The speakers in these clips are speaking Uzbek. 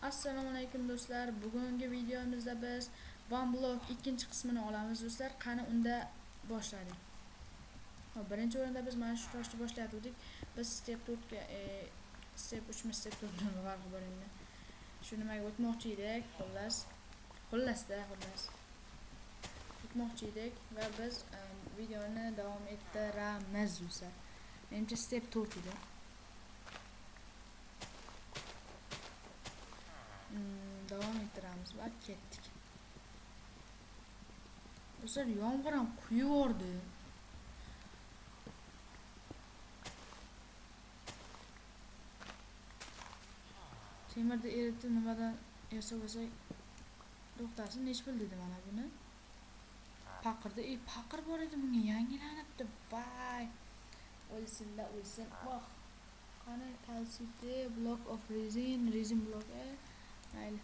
Assalomu alaykum do'stlar. Bugungi videomizda biz One Block ikkinchi qismini olamiz do'stlar. Qani unda boshladik. Birinchi o'rinda biz mana shu toshni boshlayotgandik. Biz step 4 ga step 3 mi step 4 mi farqi bor endi. Shu nimaga o'tmoqchi edik, xullas. O'tmoqchi edik va biz videoni davom ettiramiz do'stlar. Menimcha step 4 edi. Davom ettiramiz va ketdik. Do'stlar, yomg'ir ham quyib yubordi. Temirni eritib nimadan ersa bo'lsak to'xtasin, nech pul dedi mana buni. Paqirda, paqir bor edi, bunga yangilanibdi. Vay. O'lsin. Voh. Qani calcite block of resin block. Mayli.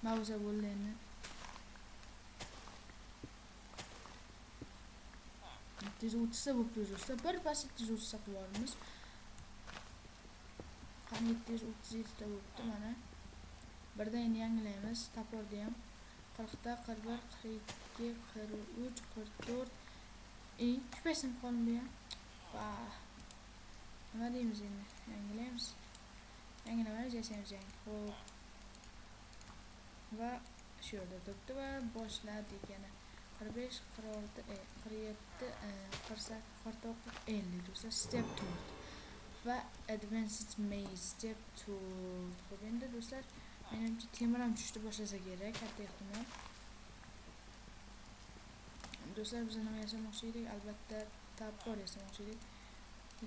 Mavza bo'ldi endi. 730 ta bo'lib turibdi. Bir pas 730 ta qilib qani 737 ta bo'libdi mana. Birdan endi yangilaymiz. Taporni ham 40 ta, 41, 42, 43, 44. Shu pasim qoldi bu ham. Vah. Nima deymiz endi? Yangilaymiz. Yangilamaymiz, yasaymiz yangi. Xo'p. Va shu yerda turibdi va boshladik yana. 45, 46, 47, 48, 49, 50 do'stlar. Step 4 va advanced maze step 4. Xo'p, endi do'stlar, menimcha temir ham tushishni boshlasa kerak, katta ehtimol. Do'stlar, biz nima yasamoqchi edik? Albatta tapor yasamoqchi edik.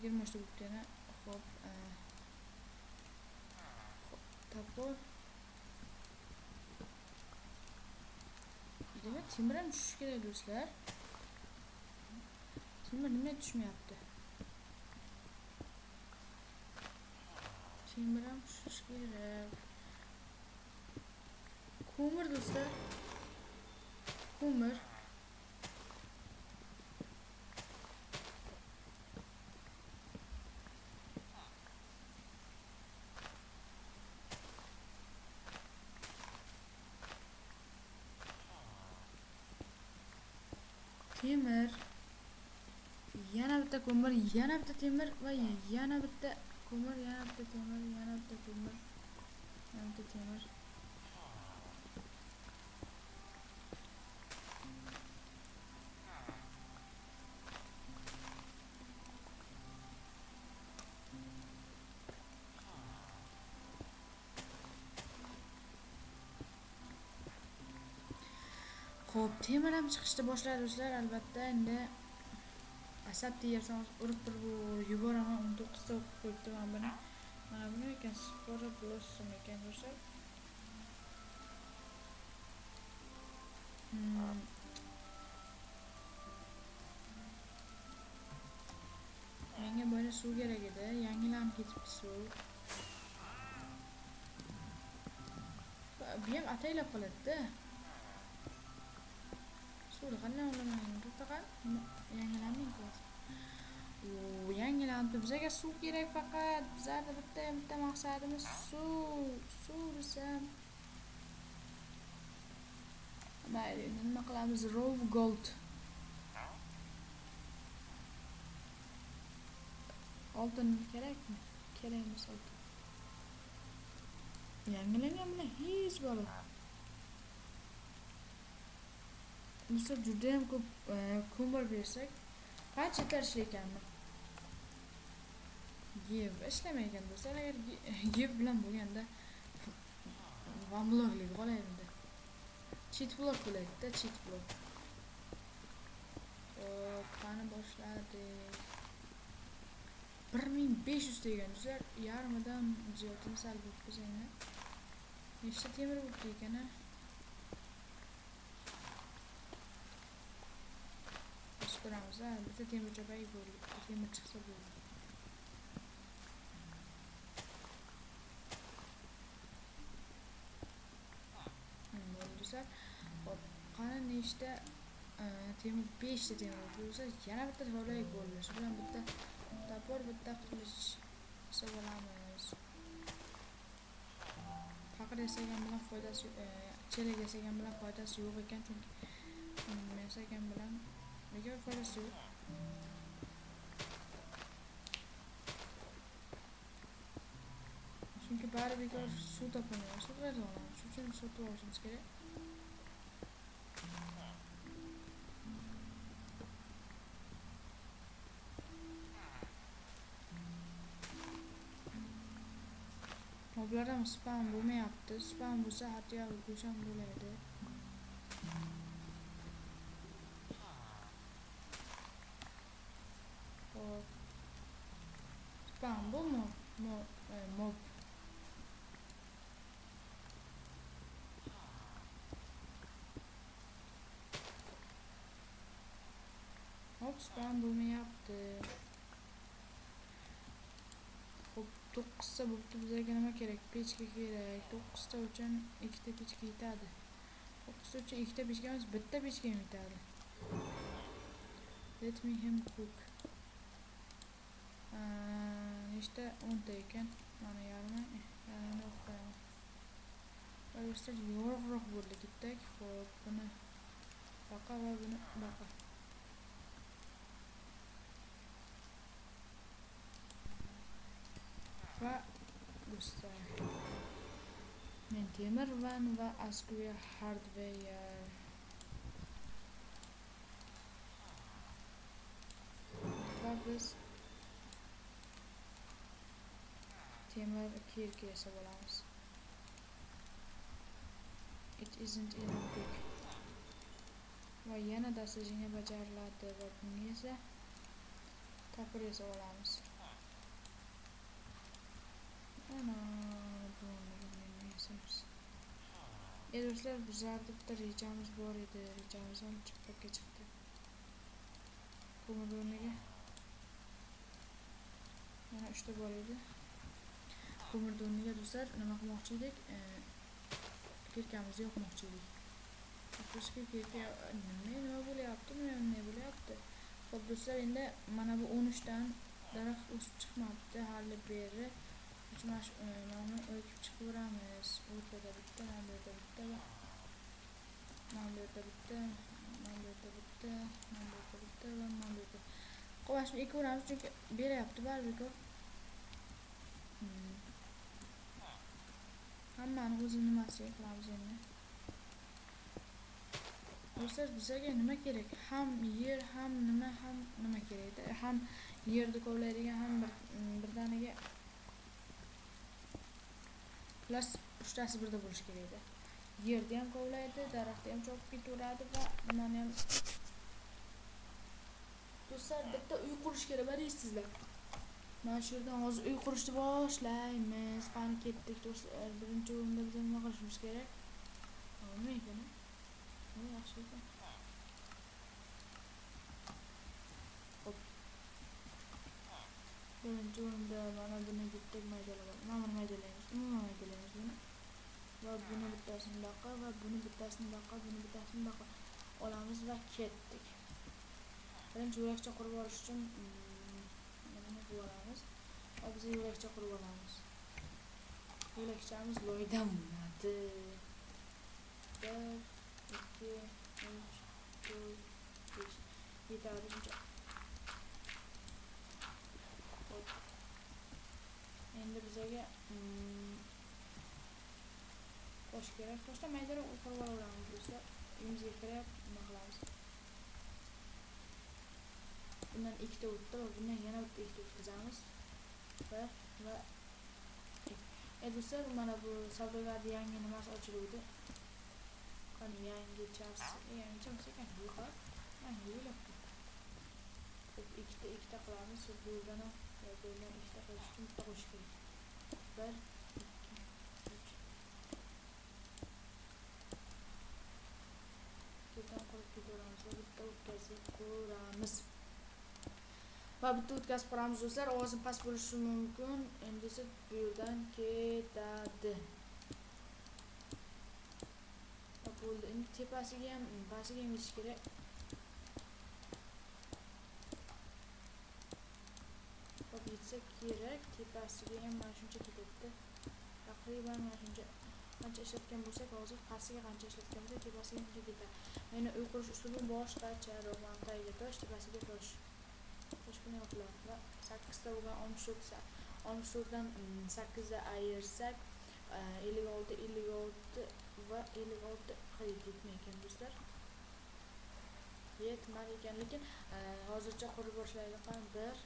20 ta bo'libdi yana. Xo'p, tapor. Demak, temir ham tushishi kerak do'stlar. Temir nima tushmayapti? Temir ham tushishi kerak. Ko'mir do'stlar. Ko'mir. Temir, yana bitta ko'mir, yana bitta temir va yana bitta ko'mir, yana bitta temir, yana bitta ko'mir, yana bitta temir. Xo'p, temir ham chiqishni boshladi do'stlar. Albatta endi asab deyapsan, urib yuboraman. 19 ta o'qib qo'yibdi mana buni. Mana buni ekan, spora blossom ekan do'stlar. Menga boya suv kerak edi. Yangilanib ketibdi suv. Bu ham ataylab qoladi-da. Suvni qanday olaman? To'xtagan. Yangilanmaydi. Yangilanibdi. Bizga suv kerak faqat. Bizning bitta maqsadimiz suv desam. Mayli, nima qilamiz? Raw gold. Oltin kerakmi? Kerak emas oltin. Yangilangan bilan hech balo. Do'stlar, juda ham ko'p ko'mir bersak, qancha tarishli ekanmi? Yev ishlamay ekan do'stlar. Agar yev bilan bo'lganda One Block'lik qolaydi. Cheat block bo'laydi-da, cheat block. Qani boshladik. 1500 degan do'stlar, yarmidan ziyodini sal bo'libdi endi. Nechta temir bo'libdi ekan-a? Ko'ramiz, bitta temir jo'bay bo'ldi. Temir chiqsa bo'ldi. Do'stlar, hop, qani nechta temir 5 ta temir bo'lsa, yana bitta to'lay bo'ldi. Shu bilan bitta tapor, bitta qilich hisoblaymiz. yasagan bilan foydasi chelak yasagan bilan foydasi yo'q ekan, chunki yasagan bilan nega foydasi yo'q? Chunki bari bekor suv topolmaymiz, suv qayerdan olamiz? Shuning uchun sotib olishimiz kerak. Moblardan spam bo'lmayapti. Spam bo'lsa hatto go'sham bo'ladi. Hop. Spam bu mob. Hop, spam bo'lmayapti. Hop, 9 ta bo'pti. Bizga nima kerak? Pechka kerak. 9 ta uchun 2 ta pechka yetadi. 9 ta uchun 2 ta pechka emas, bitta pechka yetadi. Let me him cook. Nechta 10 ta ekan. Mana yarmi. Yarmini o'qiyman. Do'stlar, yorug'roq bo'ldi ketdik. Hop, buni baqa va buni baqa. Va do'stlar, men temirvan va Askuya hardware. Va biz temir kirki yasab olamiz. It isn't even big. Va yana dastajini bajariladi va bunga esa tapir yasab olamiz. Ana do'stlar, bizlarda bitta rejamiz bor edi. Rejamiz ham chippakka chiqdi. Ko'mir o'rniga yana 3 ta bor edi. Ko'mir o'rniga do'stlar nima qilmoqchi edik? Kirkamizni yoqmoqchi edik. Afsuski kirka nima bo'lyapti? Nima bo'lyapti? Xo'p do'stlar, endi mana bu 13 dan daraxt o'sib chiqmabdi hali beri. Mana o'kib chiqaveramiz. O'rtada bitta, mana bu yerda bitta va mana bu yerda bitta, mana bu yerda bitta, mana bu yerda bitta va mana bu yerda. Qo'shib ekaveramiz chunki beryapti barbeko. Hammani o'z nimasiga qilamiz endi. Do'stlar, bizga nima kerak? Ham yer, ham nima kerak? Ham yerni kovlaydigan, ham birdaniga plus 3 tasi birda bo'lish kerak edi. Yerni ham kovlaydi, daraxtni ham chopib ketaveradi va nimani ham. Do'stlar, bitta uy qurish kerak, bilasizlar. Mana shu yerdan hozir uy qurishni boshlaymiz. Qani ketdik do'stlar. Birinchi o'rinda biz nima qilishimiz kerak? Nima ekan? Yaxshi ekan. Hop. Birinchi o'rinda mana buni bittak maydalab, mana buni maydalaymiz. Umuman maydalaymiz buni. Va buni bittasini baqa va buni bittasini baqa, buni bittasini baqa olamiz va ketdik. Birinchi yo'lakcha qurib olish uchun nima qilamiz? Va biz yo'lakcha qurib olamiz. Yo'lakchamiz loydan bo'ladi. 1 2 3 4 5 yetadi buncha. Endi bizga tosh kerak. Toshda maydalab qurib olamiz do'stlar. Uyimizga kirib nima qilamiz? Bundan 2 ta o'tdi va bundan yana bitta 2 ta o'tkazamiz. Va do'stlar, mana bu savdogarda yangi nimasi ochildi. Qani yangi chasi, yangi ekan yo'q. Yangi yo'lakcha. Hop, 2 ta qilamiz. Bu yerdan ham va bu yerdan 2 ta qilish uchun bitta qo'shish kerak. 1 2 3 To'rtdan qurib ketaveramiz va bitta o'tkazib ko'ramiz. Va bitta o'tkazib ko'ramiz do'stlar. Ovozim past bo'lishi mumkin. Endi esa bu yerdan ketadi. Bo'ldi. Endi tepasiga ham, pastiga ham yetish kerak. Hop, yetsa kerak. Tepasiga ham mana shuncha ketadi. Taqriban mana shuncha. qancha ishlatgan bo'lsak hozir pastiga qancha ishlatgan bo'lsak tepasiga uncha ketadi. Meni uy qurish uslubi boshqacha. Roman tagiga tosh, tepasiga tosh. Toshkuna yoqiladi va 8 ta bo'lgan 64 dan 8 ga ayirsak 56 va 56 yetmay ekan do'stlar. Yetmar ekan, lekin hozircha qurib boshlaydi. Qani 1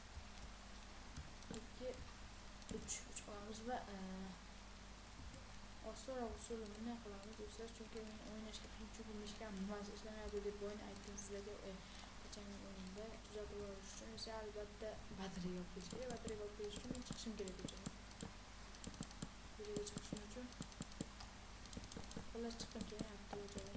2 3 qilamiz va osonroq usulni bunday qilamiz do'stlar, chunki men o'ynashga qiyinchilik mishkam nimasi ishlamayapti deb o'yin aytdim sizlarga. Qachongi o'yinda tuzatib olish uchun esa albatta batareya olib kelish kerak. Batareya olib kelish uchun men chiqishim kerak ekan. Videoga chiqishim uchun xullas chiqqim kelyapti bu joyga.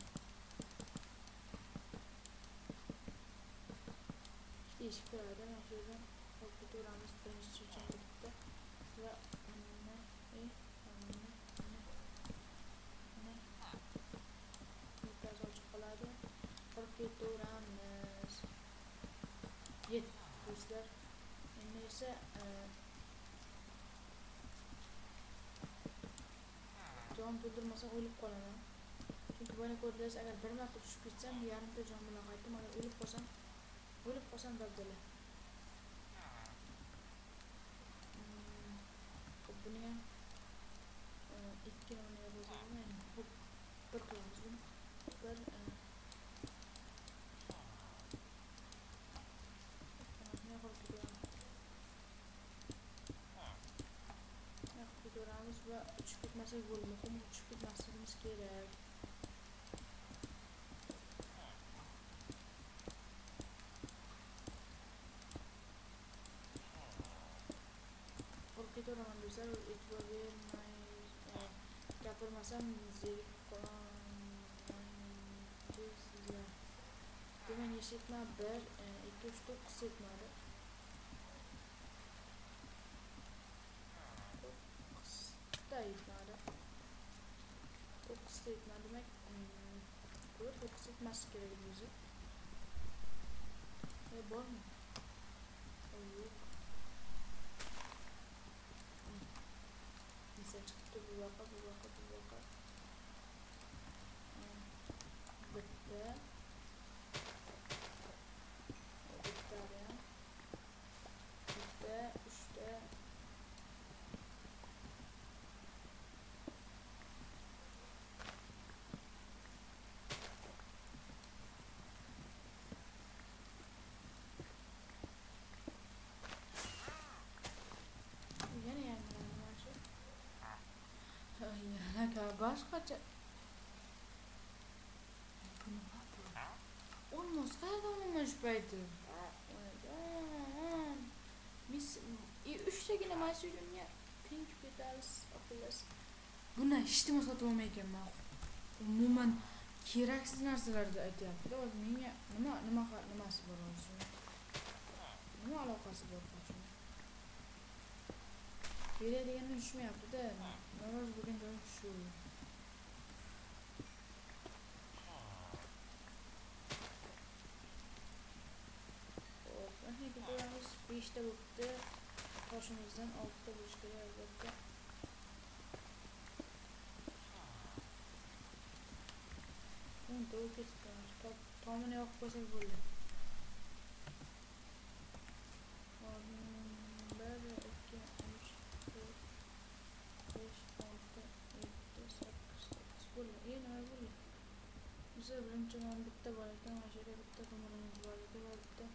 Eshik turadi, mana shu yerdan olib ketaveramiz birinchi chechamda bitta va bittasi ochiq qoladi. Qurib ketaveramiz. Yetdi do'stlar. Endi esa jon to'ldirmasam o'lib qolaman. Chunki buni ko'rdingiz, agar bir marta tushib ketsam yarimta jon bilan qaytdim. Agar o'lib qolsam dabdala. Buni ham 2 o'rniga bozaman. Hop, bir qilamiz buni. Bir ko'ramiz va tushib ketmasak bo'lmaydi. Muhim tushib ketmasligimiz kerak. Qurib ketaveraman do'stlar, e'tibor bermaysiz. Gapirmasam zerikib qolaman. Demak, eshitma 1 2 3 4 setmadi. Yetmadi. 9 yetmadi demak, 9 yetmasi kerak o'zi. Bormi? Yo'q. Nisa chiqibdi bu yoqqa. Bitta. Bitta, 3 ta. Boshqacha olmos qayerda olmash payti. Biz 3 tagina mashinani pink pedals oqilas. Buni hech nima sotib olmayapman. Umuman keraksiz narsalarni aytyapti. Menga nimasi bor o'zi? Nima aloqasi bor qachon? Beradiganini tushmayapti-da. Norozi bo'lgan joyim shu. Ko'ramiz 5 ta bo'libdi. Toshimizdan 6 ta bo'lish kerak albatta. Tomini yoqib qo'ysak bo'ldi. 1 2 3 4 5 6 7 8 bo'ldi. Nima bo'ldi? Biza birinchi mana bitta bor ekan, mana shu yerda bitta ko'mirimiz bor edi va bitta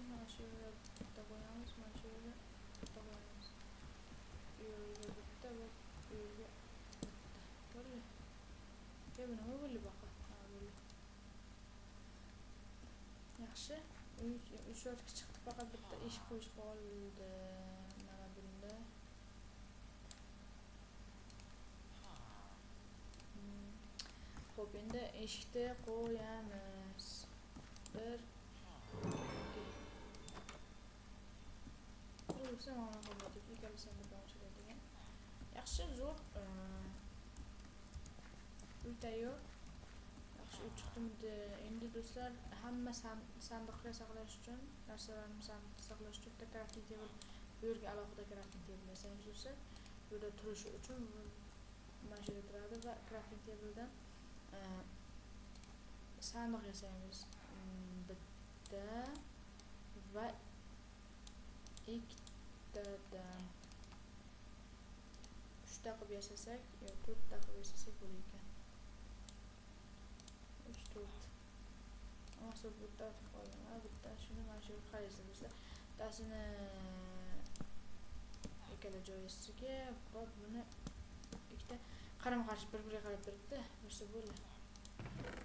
mana shu yerga bitta qo'yamiz, mana shu yerga bitta qo'yamiz. Bu yerga bitta va bu yerga bitta. Bo'ldi. Nima bo'ldi baqa? Bo'ldi. Yaxshi. 3 yoshga chiqdi, faqat bitta eshik qo'yish qoldi. Mana bunda. Xo'p, endi eshikni qo'yamiz. 1 Mana qildik, ikkalasi ham birdan o'chiradigan. Yaxshi, zo'r. Uy tayyor. Yaxshi, uy chiqdimdi. Endi do'stlar, hamma sandiqqa saqlash uchun, narsalarni sandiqqa saqlash uchun bitta crafting table Bu yerga alohida crafting table yasangiz bo'lsa, bu yerda turishi uchun mana shu yerda turadi va crafting tabledan sandiq yasaymiz. Bitta va ikkitadan 3 ta qilib yasasak, yo 4 ta qilib yasasak bo'lar ekan. 3 4. Asıl bitta qolgan. Bitta shuni mana shu qaraysiz bizda. Bittasini ikkala joyisiga va buni ikkita qarama-qarshi bir-biriga qarab turibdi. Bo'lsa bo'ldi.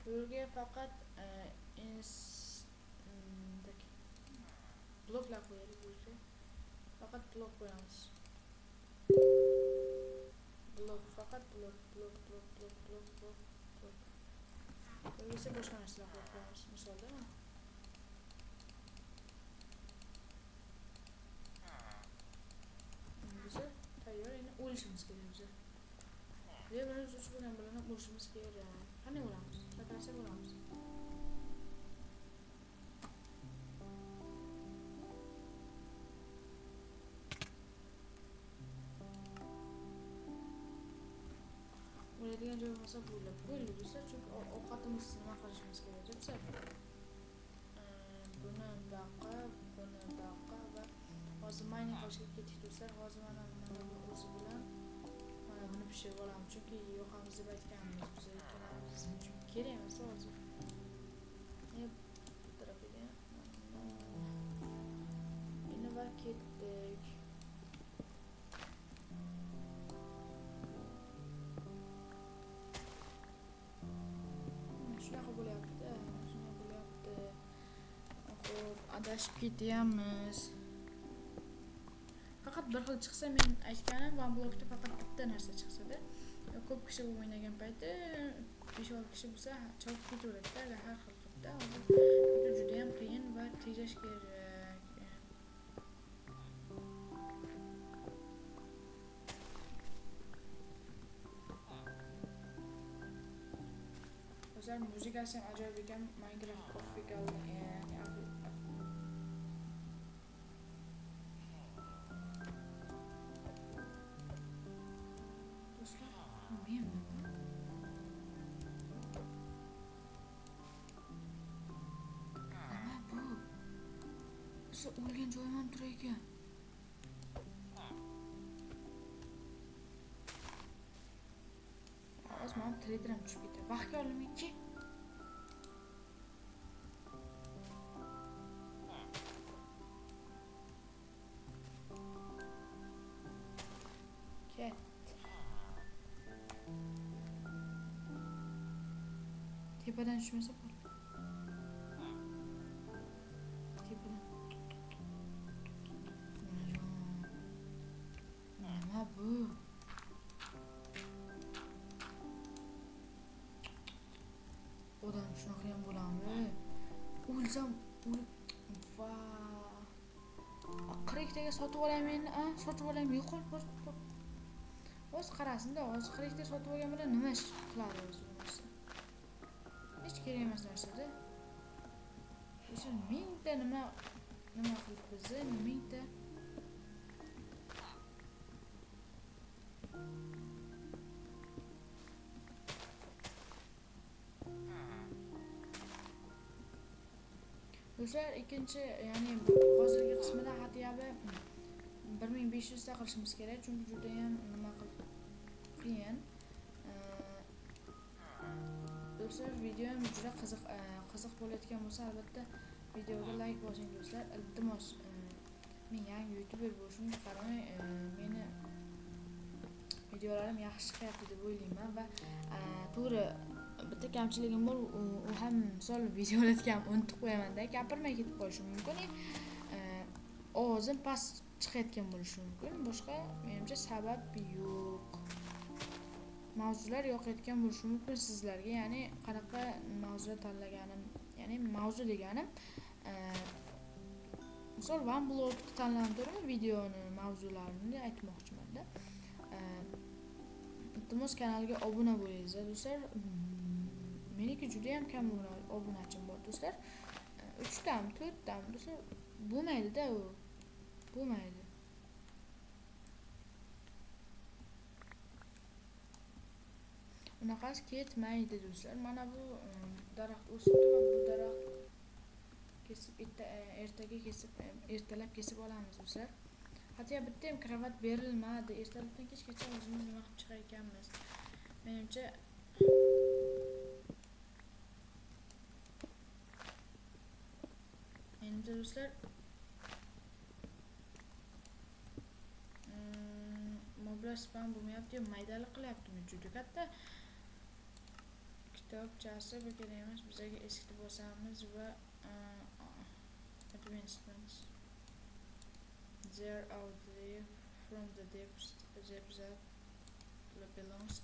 Bu yerga faqat bloklar qo'yaylik bu yerga. Faqat blok qo'yamiz. Blok, faqat blok. Esa boshqa narsalar qo'yamiz. Misolda biza tayyor, endi o'lishimiz kerak biza. Biz uch bilan o'lishimiz kerak. Qanday o'lamiz? Sakrasa bo'lamiz. O'ladigan joy bo'lsa bo'ldi desa, chunki ovqatimizni nima qilishimiz kerak desa, buni baqa va hozir mining qilishga ketdik do'stlar. Hozir mana o'zi bilan mana buni pishirib olamiz, chunki yo'qamiz deb aytganmiz. Biz ikkalamiz uchun kerak emas hozir. Bu tarafiga endi va ketdik. Shunaqa bo'lyapti. Xo'p, adashib ketyapmiz. Faqat bir xil chiqsa, men aytganim OneBlockda faqat bitta narsa chiqsa-da. Ko'p kishi o'ynagan payti 5-6 kishi bo'lsa, chopib ketaveradi-da, har xil qilib-da. Hozir juda ham qiyin va tejash kerak. O'zlar muzikasi ham ajoyib ekan. Minecraft Official o'lgan joyim ham turar ekan. Hozir men Telegram tushib ketdi. Vaqtga olmayki. Ket. Tepadan tushmasa bo'ladi. Tepadan. Nima bu? Odam shunaqa ham bo'ladimi? O'lsam, va qiriktaga sotib olaman, sotib olaman, yo'qol bir. O'z qarasin-da, hozir qirikta sotib olgan bilan nima ish qiladi o'zi narsa? Hech kerak emas narsa-da. O'sha mingta nima qilib bizni, mingta do'stlar, ikkinchi, ya'ni hozirgi qismida hatyabi 1500 ta qilishimiz kerak, chunki juda ham nima qiyin. Do'stlar, videom juda qiziq bo'layotgan bo'lsa, albatta videoga like bosing do'stlar. Iltimos, men yangi youtuber bo'lishimga qaramay, meni videolarim yaxshi chiqyapti deb o'ylayman va to'g'ri bitta kamchiligim bor, u ham misol videolatgan unutib qo'yaman-da, gapirmay ketib qolishim mumkin. Ovozim past chiqayotgan bo'lishi mumkin. Boshqa menimcha sabab yo'q. Mavzular yoqayotgan bo'lishi mumkin sizlarga, ya'ni qanaqa mavzular tanlaganim, ya'ni mavzu deganim misol OneBlockni tanlab turib videoni mavzularini aytmoqchiman-da. Iltimos kanalga obuna bo'lingiz do'stlar. Meniki juda ham kam obunachim bor do'stlar. 3 tami, 4 tami do'stlar bo'lmaydi-da u. Bo'lmaydi. bunaqasi ketmaydi do'stlar. Mana bu daraxt o'sibdi va bu daraxt kesib ertaga kesib ertalab kesib olamiz do'stlar. Hatto bitta ham kravat berilmadi. Ertalabdan kechgacha o'zimiz nima qilib chiqar ekanmiz. Menimcha do'stlar moblar spam bo'lmayapti, maydalik qilyaptimi? Juda katta kitobchasi bu kerak emas. Bizga eskitib olsamiz va advancements there out there from the depths that belongs.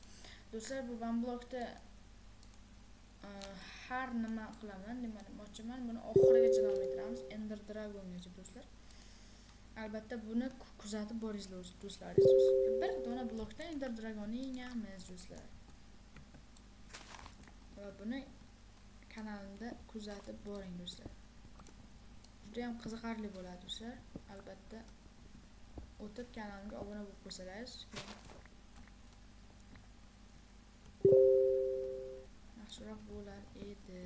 Do'stlar, bu OneBlockda har nima qilaman, demoqchiman, buni oxirigacha davom ettiramiz, Ender Dragongacha do'stlar. Albatta buni kuzatib boringlar do'stlar. Bir dona blokda Ender Dragonni yengamiz do'stlar. Va buni kanalimda kuzatib boring do'stlar. Juda ham qiziqarli bo'ladi do'stlar. Albatta o'tib kanalimga obuna bo'lib qo'ysangiz yaxshiroq bo'lar edi.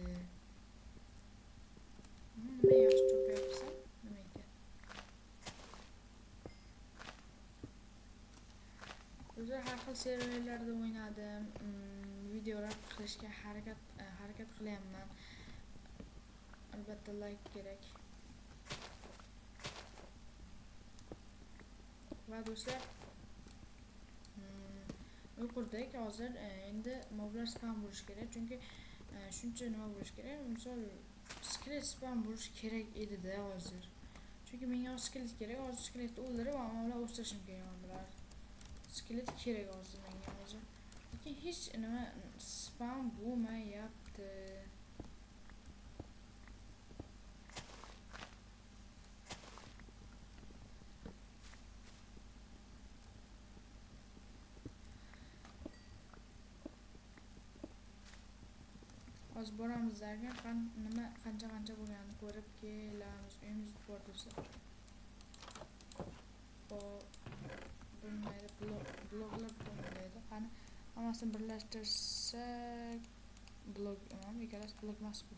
Nima yaxshi cho'pyapsa? Nima ekan? O'zi har xil serverlarda o'ynadim. Videolar qilishga harakat qilyapman. Albatta like kerak. Va do'stlar, yuqoridek hozir endi moblar spam bo'lish kerak, chunki shuncha nima bo'lish kerak. Misol skelet spam bo'lish kerak edi-da hozir. Chunki menga skelet kerak. Hozir skeletni o'ldirib, moblar o'stirishim kerak bular. Skelet kerak hozir menga hozir. Lekin hech nima spam bo'lmayapti. Hozir boramiz zargan nima qancha bo'lganini ko'rib kelamiz. Uyimiz bor do'stlar. Bo'lmaydi, bloklar bo'lmaydi. Qani hammasini birlashtirsak blok ikkalasi blok emas bu.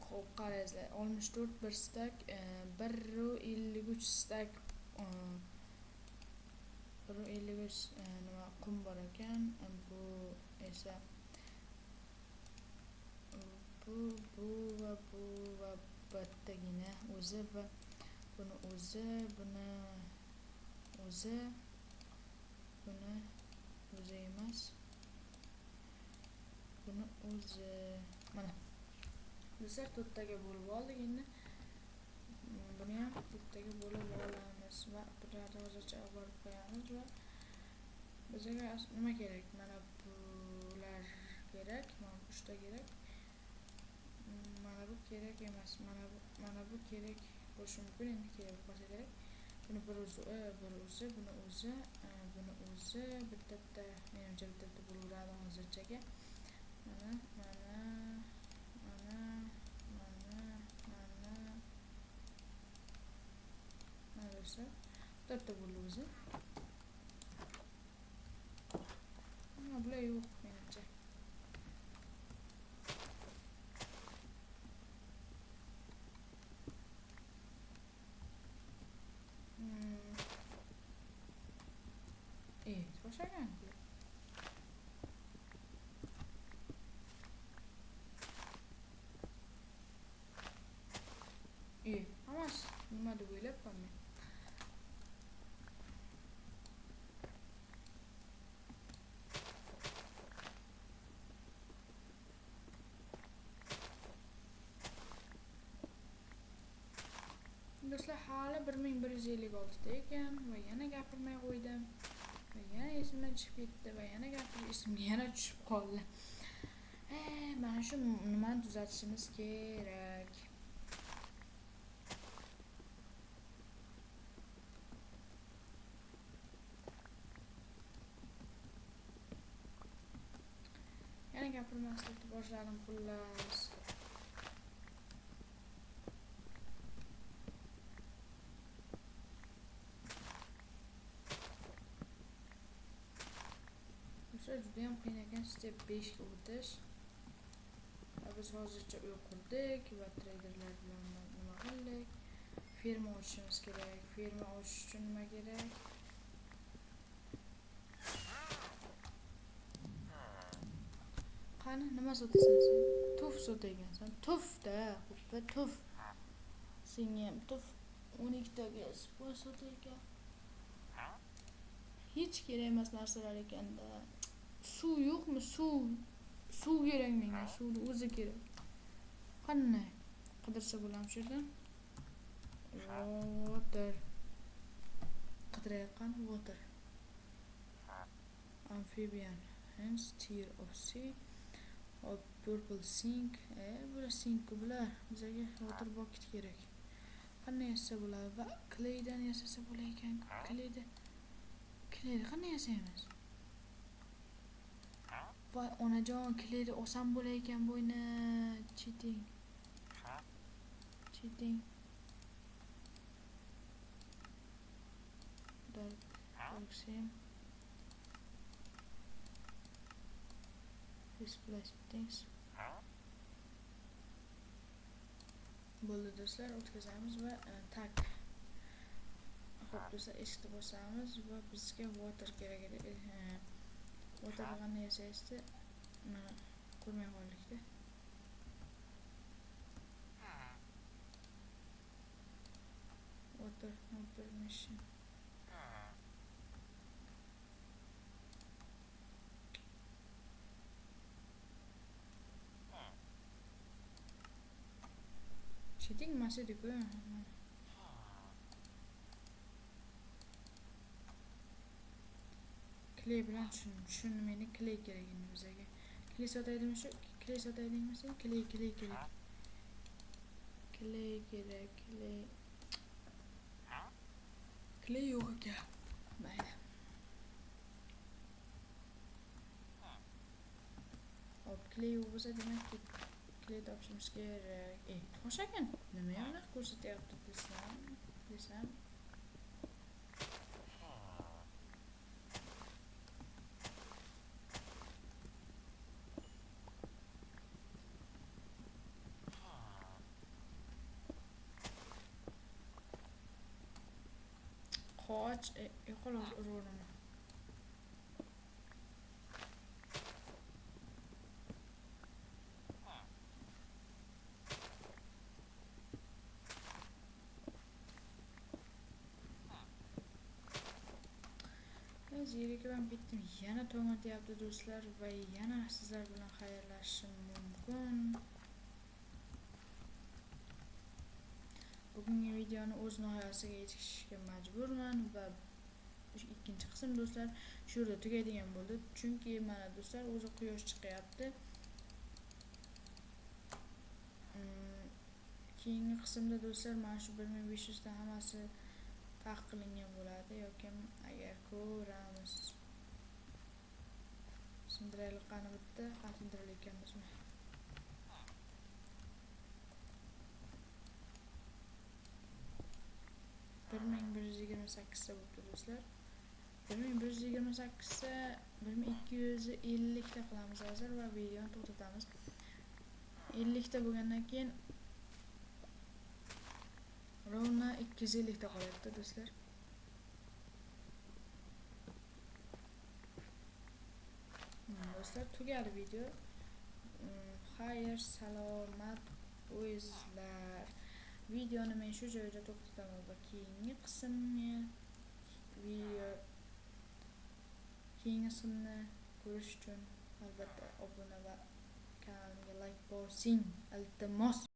Xo'p, qarangizlar, 64 bir stak, 153 stak 153 nima qum bor ekan. Bu esa bu va bittagina o'zi va buni o'zi emas, buni o'zi mana do'stlar to'rttaga bo'lib oldik. Endi buni ham to'rttaga bo'lib olamiz va bularni hozircha olib borib qo'yamiz va bizga nima kerak? Mana bular kerak, mana 3 ta kerak. Mana bu kerak emas, mana bu kerak bo'lishi mumkin, endi kerak bo'lsa kerak. Buni buni o'zi bitta menimcha bitta bo'laveradi hozirchaga. Mana do'stlar, bitta bo'ldi o'zi. Bular yo'q menimcha. Boşagan. İyi, ama nima deb o'ylabman men. Do'stlar, hali 1156 da ekan va yana gapirmay qo'ydim. Va yana esimdan chiqib ketdi va yana gapirib esimga yana tushib qoldi. Mana shu nimani tuzatishimiz kerak. Yana gapirmaslikni boshladim xullas. Juda ham qiyin ekan. Step 5 ga o'tish. Biz hozircha uy qurdik va traderlar bilan nima qildik? Firma ochishimiz kerak. Firma ochish uchun nima kerak? Qani nima sotasan sen? Tuf sotaygansan. Tuf-da, xuddi tuf. Senga ham tuf 12 taga spor sotaygan. Hech kerak emas narsalar ekanda. Suv yo'qmi? Suv kerak menga. Suvni o'zi kerak. Qanday qidirsa bo'lam shu yerdan? Water. Qidirayotgan water. Amphibian. Hence tier of sea. Or purple sink. Bular sink bular. Bizga water bucket kerak. Qanday yasasa bo'ladi? Va claydan yasasa bo'lar ekan. Clayda qanday yasaymiz? Voy onajon, clayda oson bo'lar ekan bo'yni. Cheating. Dark sim. Display settings. Bo'ldi do'stlar, o'tkazamiz va tag. Xo'p do'stlar, eshikni bosamiz va bizga water kerak edi. Water qanday yasaydi? Mana ko'rmay qoldik-da. Water no permission. Cheating emas edi-ku. Clay bilan tushunmaydi, clay kerak endi bizga. Clay sotaydimi shu? Clay sotaydingmi sen? Clay kerak. Clay yo'q ekan. Mayli. Hop, clay yo'q bo'lsa demak clay topishimiz kerak. Xo'sh ekan. Nima yo'qlar ko'rsatyapti desam. Qoch, xolos urdim. Zerikib bitdim. Yana to'matyapti do'stlar va yana sizlar bilan xayrlashishim mumkin. Bugungi videoni o'z nihoyasiga yetkazishga majburman va ikkinchi qism do'stlar shu yerda tugaydigan bo'ldi. Chunki mana do'stlar o'zi quyosh chiqyapti. Keyingi qismda do'stlar mana shu 1500 ta hammasi taq qilingan bo'ladi yoki agar ko'ramiz. Sindiraylik qani bitta, qatindirilayotganmizmi? ta bo'libdi do'stlar. 1128 ta 1250 ta qilamiz hozir va videoni to'xtatamiz. 50 ta bo'lgandan keyin rovna 250 ta qolyapti do'stlar. Do'stlar tugadi video. Xayr, salomat o'zlar. Videoni men shu joyda to'xtataman va keyingi qismni ko'rish uchun albatta obuna va kanalimga like bosing, iltimos.